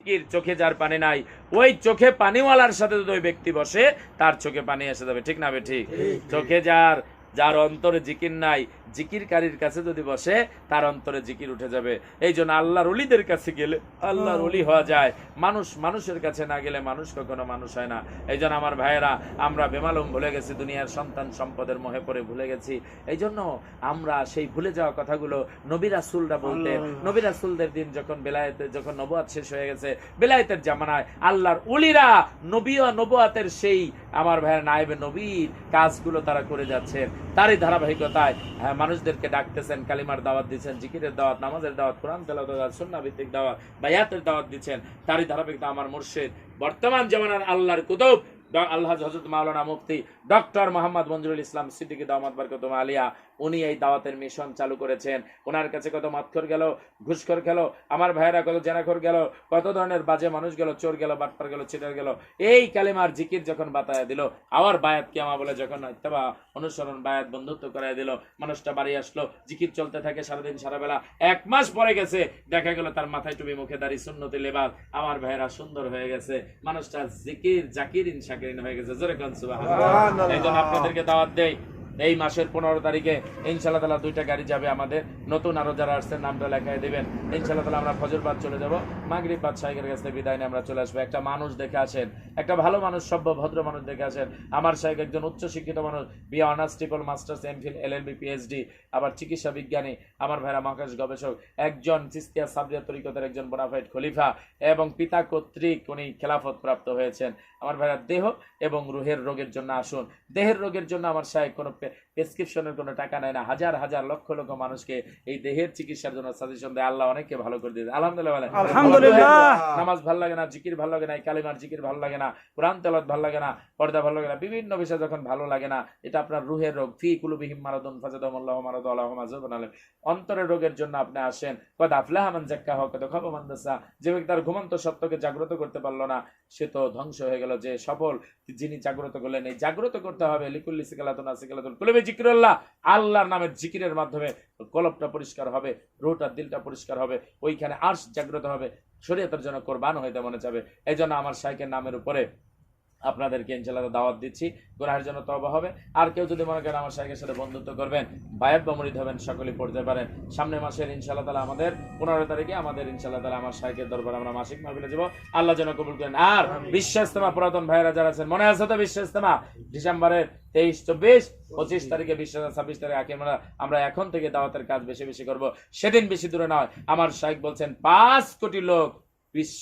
ফকির, চোখে যার পানি নাই, ওই চোখে পানিওয়ালার সাথে যদি ওই ব্যক্তি বসে তার চোখে পানি এসে যাবে, ঠিক না বে ঠিক? চোখে যার অন্তরে জিকির নাই, জিকিরকারীর কাছে যদি বসে তার অন্তরে জিকির উঠে যাবে। এই জন্য আল্লাহর ওলিদের কাছে গেলে আল্লাহর ওলি হওয়া যায়, মানুষের কাছে না গেলে মানুষ কখনো মানুষ হয় না। এই জন্য আমার ভাইয়েরা, আমরা বেমালুম ভুলে গেছি, দুনিয়ার সন্তান সম্পদের মোহে পড়ে ভুলে গেছি। এই জন্য আমরা সেই ভুলে যাওয়া কথাগুলো নবী রাসূলরা বলতেন। নবী রাসূলদের দিন যখন নবুয়াত শেষ হয়ে গেছে, বেলায়েতের জামানায় আল্লাহর ওলিরা নবুয়াতের সেই আমার ভাইয়ের নায়েবে নবীর কাজগুলো তারা করে যাচ্ছেন। তারই ধারাবাহিকতায় মানুষদেরকে ডাকতেছেন, কালিমার দাওয়াত দিচ্ছেন, জিকিরের দাওয়াত, নামাজের দাওয়াত, কোরআন তেলাওয়াতের দাওয়াত, সুন্নাহ ভিত্তিক দাওয়াত, বায়াতের দাওয়াত দিচ্ছেন। তারই ধারাবাহিকতা আমার মুর্শিদ, বর্তমান জামানার আল্লাহর কুতুব আল্লাহ হযরত মাওলানা মুফতি ডক্টর মোহাম্মদ মঞ্জুরুল ইসলাম সিদ্দিকী দামাত বরকতুম আলিয়া, উনি এই দাওয়াতের মিশন চালু করেছেন। ওনার কাছে কত মদখোর গেল, ঘুষখোর গেল, আমার ভাইয়েরা কত জেনাখোর গেল, কত ধরনের বাজে মানুষ গেল, চোর গেল, বাটপার গেল, চিটার গেল। এই কালিমার জিকির যখন বাতায় দিল, আবার বায়াত কিয়ামা বলে যখন ইত্তেবা অনুসরণ, বায়াত বন্ধুত্ব করায় দিল, মানুষটা বাড়ি আসলো, জিকির চলতে থাকে সারাদিন সারাবেলা। 1 মাস পরে গেছে, দেখা গেল তার মাথায় টুপি, মুখে দাড়ি, সুন্নতি লেবাস, আমার ভাইয়েরা সুন্দর হয়ে গেছে, মানুষটা জিকির জাকিরিন শাকিরিন হয়ে গেছে। জোরে কোন সুবহানাল্লাহ। এই জন্য আপনাদেরকে দাওয়াত দেই, এই মাসের 15 তারিখে ইনশাআল্লাহ তাআলা 2টা গাড়ি যাবে আমাদের, নতুন আরো যারা আসছেন নামটা লেখায় দিবেন। ইনশাআল্লাহ তাআলা আমরা ফজর বাদ চলে যাব, মাগরিব বাদ শাইখের কাছে বিদায় নিয়ে আমরা চলে আসবো। একটা মানুষ দেখে আসেন, একটা ভালো মানুষ, সভ্য ভদ্র মানুষ দেখে আসেন। আমার শাইখ একজন উচ্চ শিক্ষিত মানুষ, BA honours, triple masters, MPhil, LLB, PhD, আবার চিকিৎসা বিজ্ঞানী, আমার ভাইরা মহাকাশ গবেষক, একজন চিস্তিয়া সাবরিয়া তরিকতের একজন বোনাফাইড খলিফা, এবং পিতা কর্তৃক উনি খেলাফত প্রাপ্ত হয়েছেন। আমার ভাইরা, দেহ এবং রুহের রোগের জন্য আসুন। দেহের রোগের জন্য আমার শাইখ কোনো প্রেসক্রিপশনের কোনো টাকা নেয় না, হাজার হাজার লক্ষ লক্ষ মানুষকে এই দেহের চিকিৎসার জন্য সাজেশন দেয়। আল্লাহ অনেককে ভালো করে দিয়েছে, আলহামদুলিল্লাহ বলেন আলহামদুলিল্লাহ। নামাজ ভালো লাগে না, জিকির ভালো লাগে না, কালিমার জিকির ভালো লাগে না, কোরআন তেলাওয়াত ভালো লাগে না, পর্দা ভালো লাগে না, বিভিন্ন বিষয় যখন ভালো লাগে না, এটা আপনার রুহের রোগ। ফি কুলুবিহিম মারাদুন ফাজাদাহুমুল্লাহু মারাদা আলাহুম আযাবুন আলীম। অন্তরের রোগের জন্য আপনি আসেন। কদ আফলাহা মান যাক্কাহা ওয়া কদ খাবা মান দাসা। যে ব্যক্তি তার ঘুমন্ত সত্যকে জাগ্রত করতে পারলো না, সে তো ধ্বংস হয়ে গেল। যে সফল, যিনি জাগ্রত করলেন, এই জাগ্রত করতে হবে। লিকুল্লি সিকালাতুন আসিকালাতুন কুলুবি জিকিরুল্লাহ, আল্লাহর নামের জিকিরের মাধ্যমে কলবটা পরিষ্কার হবে, রুহটা দিলটা পরিষ্কার হবে, ওইখানে আরশ জাগ্রত হবে, শরীয়তের জন্য কোরবান হইতে মনে যাবে। এই জন্য আমার শাইখের নামের উপরে আপনাদেরকে ইনশাআল্লাহ দাওয়াত দিচ্ছি, গুনাহের জন্য তওবা হবে। আর কেউ যদি মনে করেন আমার শাইখের সাথে বন্ধুত্ব করবেন, বায়াত বা মুরিদ হবেন, সকলেই পড়তে পারেন। সামনের মাসের ইনশাআল্লাহ তাআলা আমাদের 15 তারিখে আমাদের ইনশাআল্লাহ তাআলা আমার শাইখের দরবারে আমরা মাসিক মাহফিলে যাব। আল্লাহ যেন কবুল করেন। আর বিশ্ব ইজতেমা, পুরাতন ভাইরা যারা আছেন, মনে আছে তো বিশ্ব ইজতেমা ডিসেম্বরের 23, 24, 25 তারিখে, 20, 26 তারিখে আমরা এখন থেকে দাওয়াতের কাজ বেশি বেশি করব। সেদিন বেশি দূরে নয়, আমার শাইখ বলছেন 5 কোটি লোক বিশ্ব